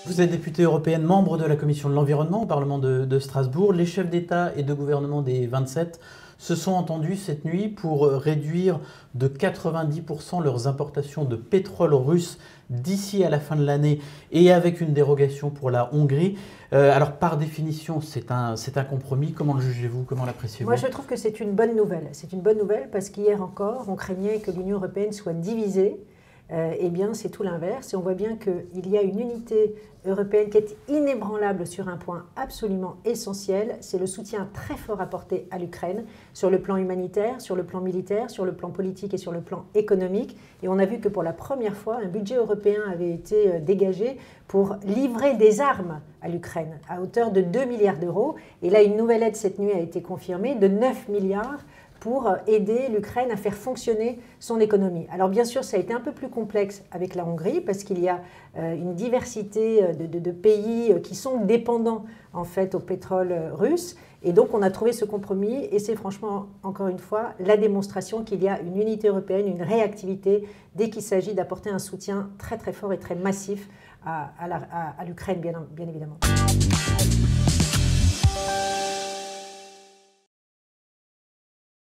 Vous êtes députée européenne, membre de la Commission de l'Environnement au Parlement de Strasbourg. Les chefs d'État et de gouvernement des 27 se sont entendus cette nuit pour réduire de 90% leurs importations de pétrole russe d'ici à la fin de l'année et avec une dérogation pour la Hongrie. Alors par définition, c'est un compromis. Comment le jugez-vous? Comment l'appréciez-vous? Moi je trouve que c'est une bonne nouvelle. C'est une bonne nouvelle parce qu'hier encore, on craignait que l'Union européenne soit divisée. Eh bien, c'est tout l'inverse. Et on voit bien qu'il y a une unité européenne qui est inébranlable sur un point absolument essentiel. C'est le soutien très fort apporté à l'Ukraine sur le plan humanitaire, sur le plan militaire, sur le plan politique et sur le plan économique. Et on a vu que pour la première fois, un budget européen avait été dégagé pour livrer des armes à l'Ukraine à hauteur de 2 milliards d'euros. Et là, une nouvelle aide cette nuit a été confirmée de 9 milliards pour aider l'Ukraine à faire fonctionner son économie. Alors bien sûr, ça a été un peu plus complexe avec la Hongrie parce qu'il y a une diversité de pays qui sont dépendants en fait au pétrole russe. Et donc on a trouvé ce compromis et c'est franchement, encore une fois, la démonstration qu'il y a une unité européenne, une réactivité dès qu'il s'agit d'apporter un soutien très très fort et très massif à l'Ukraine, bien évidemment.